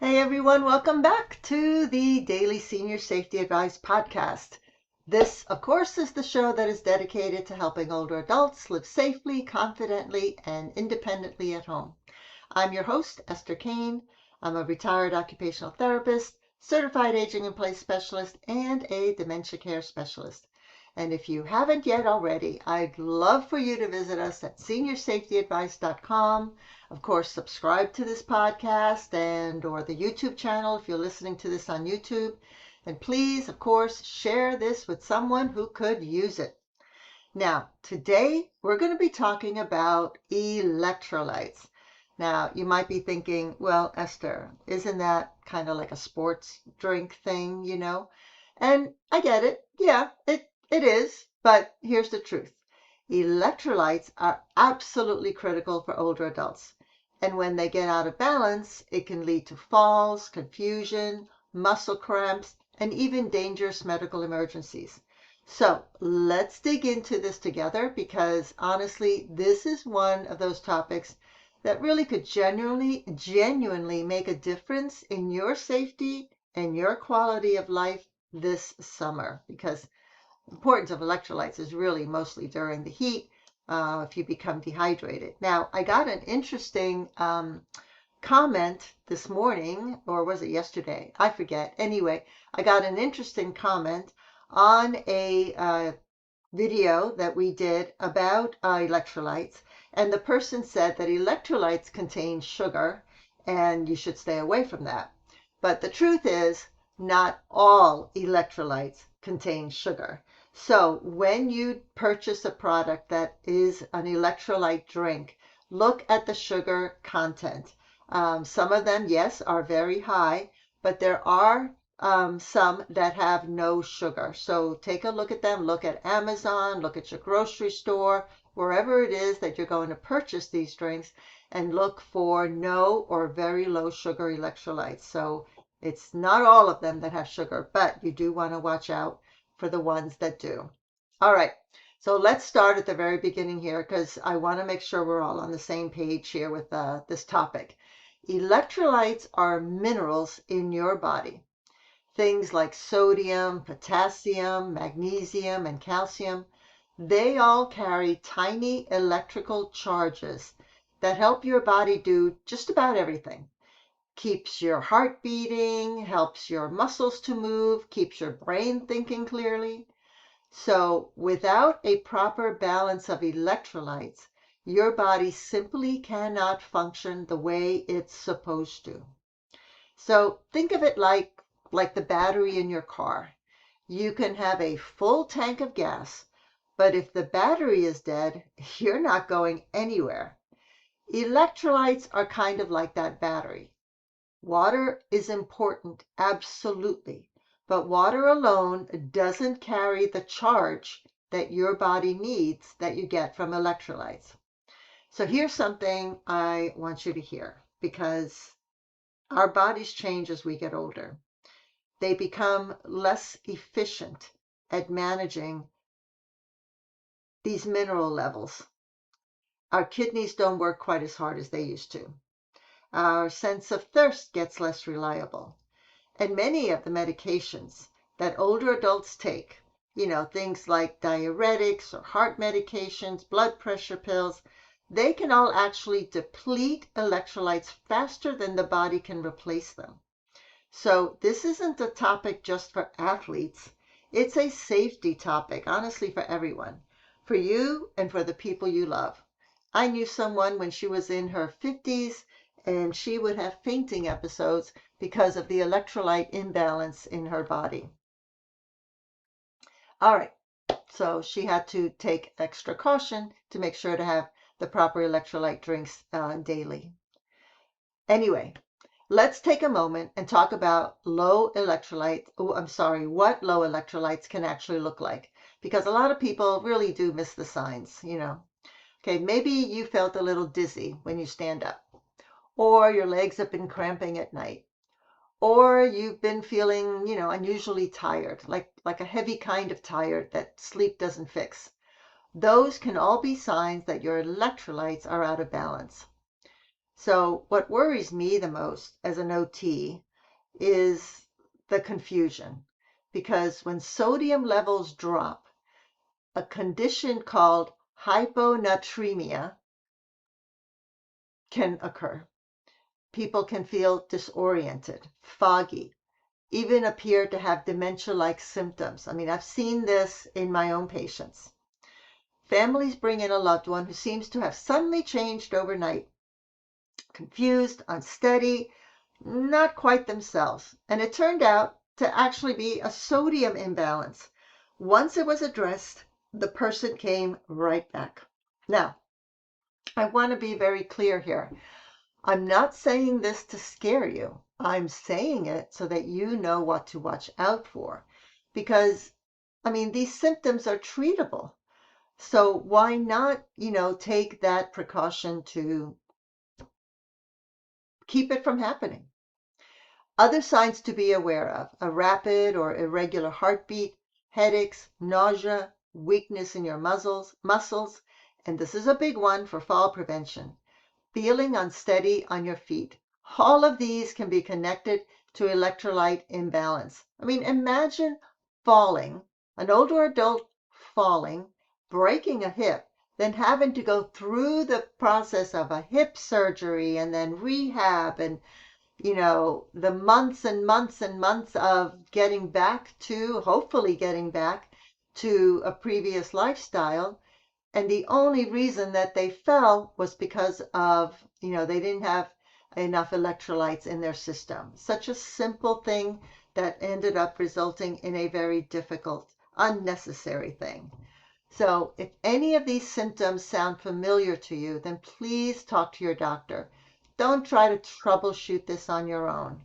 Hey everyone, welcome back to the Daily Senior Safety Advice Podcast. This, of course, is the show that is dedicated to helping older adults live safely, confidently, and independently at home. I'm your host, Esther Kane. I'm a retired occupational therapist, certified aging in place specialist, and a dementia care specialist. And if you haven't yet already, I'd love for you to visit us at seniorsafetyadvice.com. Of course, subscribe to this podcast or the YouTube channel if you're listening to this on YouTube. And please, of course, share this with someone who could use it. Now, today we're going to be talking about electrolytes. Now, you might be thinking, well, Esther, isn't that kind of like a sports drink thing, And I get it. Yeah, it is. But here's the truth. Electrolytes are absolutely critical for older adults. And when they get out of balance, it can lead to falls, confusion, muscle cramps, and even dangerous medical emergencies. So let's dig into this together because honestly, this is one of those topics that really could genuinely make a difference in your safety and your quality of life this summer, because the importance of electrolytes is really mostly during the heat if you become dehydrated. Now, I got an interesting comment this morning, or was it yesterday? I forget. Anyway, I got an interesting comment on a video that we did about electrolytes, and the person said that electrolytes contain sugar and you should stay away from that. But the truth is, not all electrolytes contain sugar. So when you purchase a product that is an electrolyte drink, look at the sugar content. Some of them, yes, are very high, but there are some that have no sugar. So take a look at them. Look at Amazon, look at your grocery store, wherever it is that you're going to purchase these drinks, and look for no or very low sugar electrolytes. So it's not all of them that have sugar, but you do want to watch out for the ones that do. All right. So let's start at the very beginning here because I want to make sure we're all on the same page here with this topic. Electrolytes are minerals in your body. Things like sodium, potassium, magnesium, and calcium, they all carry tiny electrical charges that help your body do just about everything. Keeps your heart beating, helps your muscles to move, keeps your brain thinking clearly. So without a proper balance of electrolytes, your body simply cannot function the way it's supposed to. So think of it like the battery in your car. You can have a full tank of gas, but if the battery is dead, you're not going anywhere. Electrolytes are kind of like that battery. Water is important, absolutely, but water alone doesn't carry the charge that your body needs that you get from electrolytes. So here's something I want you to hear, because our bodies change as we get older. They become less efficient at managing these mineral levels. Our kidneys don't work quite as hard as they used to. Our sense of thirst gets less reliable. And many of the medications that older adults take, things like diuretics or heart medications, blood pressure pills, they can all actually deplete electrolytes faster than the body can replace them. So this isn't a topic just for athletes. It's a safety topic, honestly, for everyone, for you and for the people you love. I knew someone when she was in her 50s, and she would have fainting episodes because of the electrolyte imbalance in her body. All right, so she had to take extra caution to make sure to have the proper electrolyte drinks daily. Anyway, let's take a moment and talk about what low electrolytes can actually look like, because a lot of people really do miss the signs, Okay, maybe you felt a little dizzy when you stand up, or your legs have been cramping at night, or you've been feeling, unusually tired, like a heavy kind of tired that sleep doesn't fix. Those can all be signs that your electrolytes are out of balance. So what worries me the most as an OT is the confusion, because when sodium levels drop, a condition called hyponatremia can occur. People can feel disoriented, foggy, even appear to have dementia-like symptoms. I mean, I've seen this in my own patients. Families bring in a loved one who seems to have suddenly changed overnight, confused, unsteady, not quite themselves. And it turned out to actually be a sodium imbalance. Once it was addressed, the person came right back. Now, I want to be very clear here. I'm not saying this to scare you. I'm saying it so that you know what to watch out for. Because, I mean, these symptoms are treatable. So why not, take that precaution to keep it from happening? Other signs to be aware of: a rapid or irregular heartbeat, headaches, nausea, weakness in your muscles, and this is a big one for fall prevention: feeling unsteady on your feet. All of these can be connected to electrolyte imbalance. I mean, imagine falling, an older adult falling, breaking a hip, then having to go through the process of a hip surgery and then rehab and, the months and months and months of hopefully getting back to a previous lifestyle. And the only reason that they fell was because of, they didn't have enough electrolytes in their system. Such a simple thing that ended up resulting in a very difficult, unnecessary thing. So if any of these symptoms sound familiar to you, then please talk to your doctor. Don't try to troubleshoot this on your own.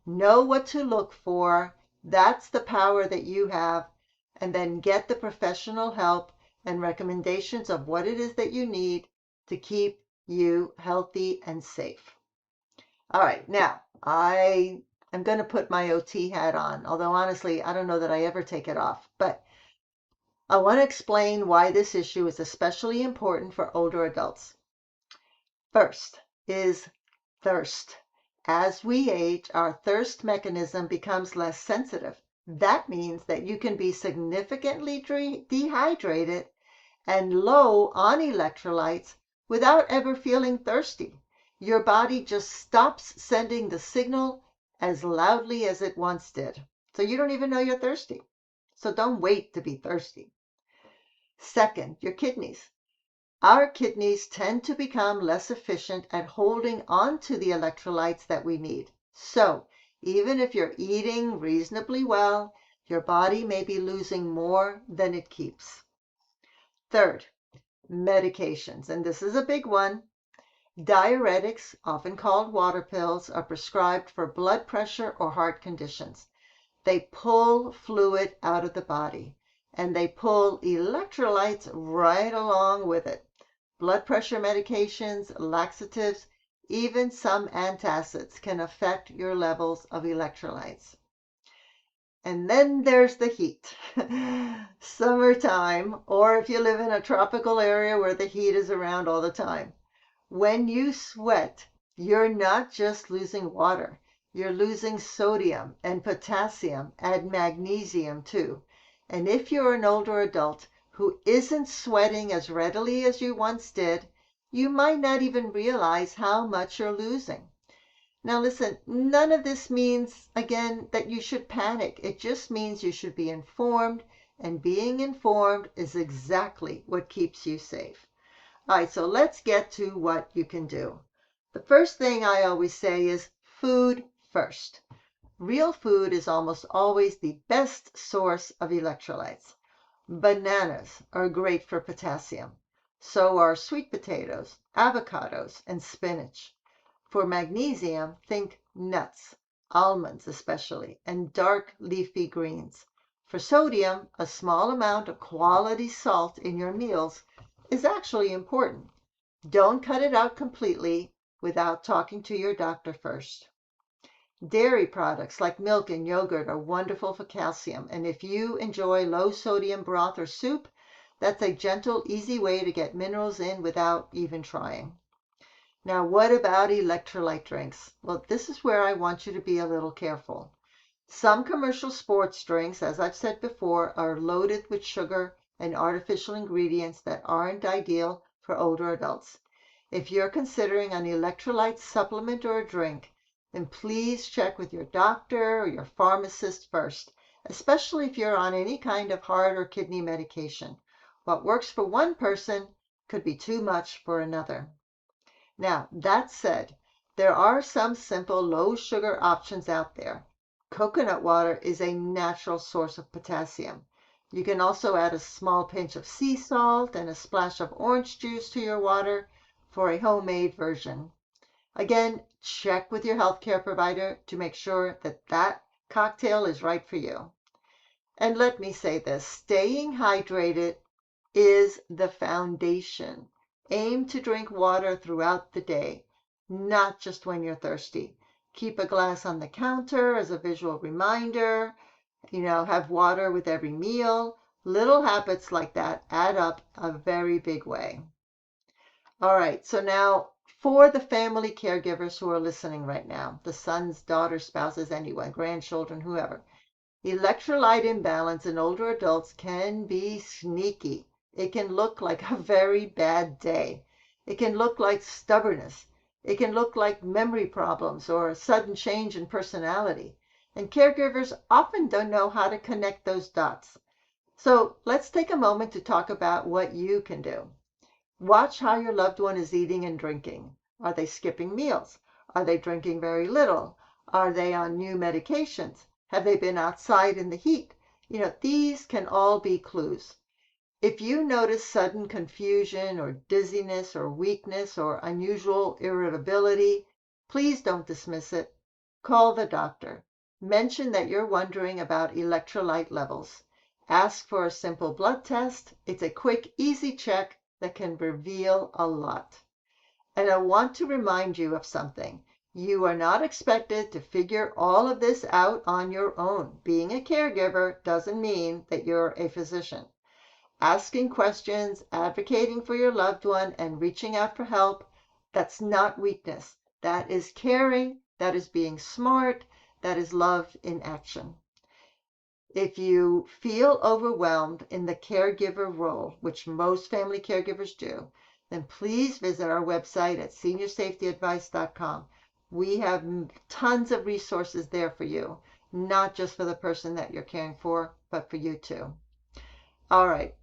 Know what to look for. That's the power that you have. And then get the professional help and recommendations of what it is that you need to keep you healthy and safe. All right, now I am going to put my OT hat on, although honestly, I don't know that I ever take it off. But I want to explain why this issue is especially important for older adults. First is thirst. As we age, our thirst mechanism becomes less sensitive. That means that you can be significantly dehydrated and low on electrolytes without ever feeling thirsty. Your body just stops sending the signal as loudly as it once did. So you don't even know you're thirsty. So don't wait to be thirsty. Second, your kidneys. Our kidneys tend to become less efficient at holding on to the electrolytes that we need. So even if you're eating reasonably well, your body may be losing more than it keeps. Third, medications, and this is a big one. Diuretics, often called water pills, are prescribed for blood pressure or heart conditions. They pull fluid out of the body, and they pull electrolytes right along with it. Blood pressure medications, laxatives, even some antacids can affect your levels of electrolytes. And then there's the heat. Summertime, or if you live in a tropical area where the heat is around all the time. When you sweat, you're not just losing water. You're losing sodium and potassium and magnesium too. And if you're an older adult who isn't sweating as readily as you once did, you might not even realize how much you're losing. Now listen, none of this means, again, that you should panic. It just means you should be informed, and being informed is exactly what keeps you safe. All right, so let's get to what you can do. The first thing I always say is food first. Real food is almost always the best source of electrolytes. Bananas are great for potassium. So are sweet potatoes, avocados, and spinach. For magnesium, think nuts, almonds especially, and dark leafy greens. For sodium, a small amount of quality salt in your meals is actually important. Don't cut it out completely without talking to your doctor first. Dairy products like milk and yogurt are wonderful for calcium, and if you enjoy low sodium broth or soup, that's a gentle, easy way to get minerals in without even trying. Now, what about electrolyte drinks? Well, this is where I want you to be a little careful. Some commercial sports drinks, as I've said before, are loaded with sugar and artificial ingredients that aren't ideal for older adults. If you're considering an electrolyte supplement or a drink, then please check with your doctor or your pharmacist first, especially if you're on any kind of heart or kidney medication. What works for one person could be too much for another. Now, that said, there are some simple low sugar options out there. Coconut water is a natural source of potassium. You can also add a small pinch of sea salt and a splash of orange juice to your water for a homemade version. Again, check with your healthcare provider to make sure that that cocktail is right for you. And let me say this, staying hydrated is the foundation. Aim to drink water throughout the day, not just when you're thirsty. Keep a glass on the counter as a visual reminder. Have water with every meal. Little habits like that add up a very big way. All right, so now for the family caregivers who are listening right now, the sons, daughters, spouses, anyone, grandchildren, whoever. Electrolyte imbalance in older adults can be sneaky. It can look like a very bad day. It can look like stubbornness. It can look like memory problems or a sudden change in personality. And caregivers often don't know how to connect those dots. So let's take a moment to talk about what you can do. Watch how your loved one is eating and drinking. Are they skipping meals? Are they drinking very little? Are they on new medications? Have they been outside in the heat? These can all be clues. If you notice sudden confusion or dizziness or weakness or unusual irritability, please don't dismiss it. Call the doctor. Mention that you're wondering about electrolyte levels. Ask for a simple blood test. It's a quick, easy check that can reveal a lot. And I want to remind you of something. You are not expected to figure all of this out on your own. Being a caregiver doesn't mean that you're a physician. Asking questions, advocating for your loved one, and reaching out for help, that's not weakness. That is caring, that is being smart, that is love in action. If you feel overwhelmed in the caregiver role, which most family caregivers do, then please visit our website at seniorsafetyadvice.com. We have tons of resources there for you, not just for the person that you're caring for, but for you too. All right.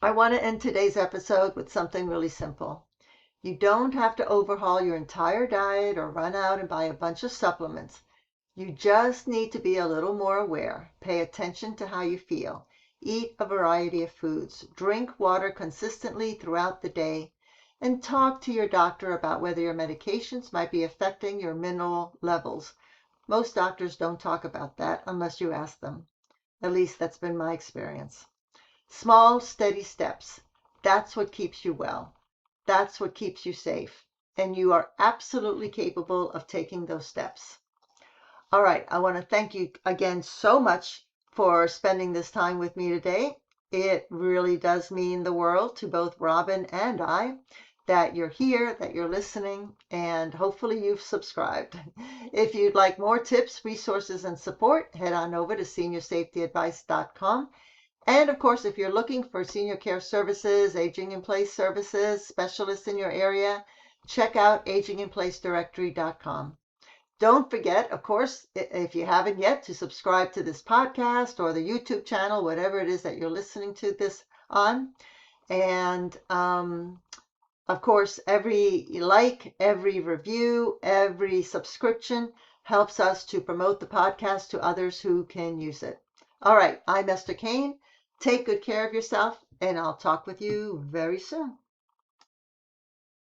I want to end today's episode with something really simple. You don't have to overhaul your entire diet or run out and buy a bunch of supplements. You just need to be a little more aware. Pay attention to how you feel. Eat a variety of foods. Drink water consistently throughout the day. And talk to your doctor about whether your medications might be affecting your mineral levels. Most doctors don't talk about that unless you ask them. At least that's been my experience. Small, steady steps. That's what keeps you well. That's what keeps you safe. And you are absolutely capable of taking those steps. All right, I want to thank you again so much for spending this time with me today. It really does mean the world to both Robin and I that you're here, that you're listening, and hopefully you've subscribed. If you'd like more tips, resources, and support, head on over to seniorsafetyadvice.com. And of course, if you're looking for senior care services, aging in place services, specialists in your area, check out aginginplacedirectory.com. Don't forget, of course, if you haven't yet, to subscribe to this podcast or the YouTube channel, whatever it is that you're listening to this on. And of course, every like, every review, every subscription helps us to promote the podcast to others who can use it. All right, I'm Esther Kane. Take good care of yourself, and I'll talk with you very soon.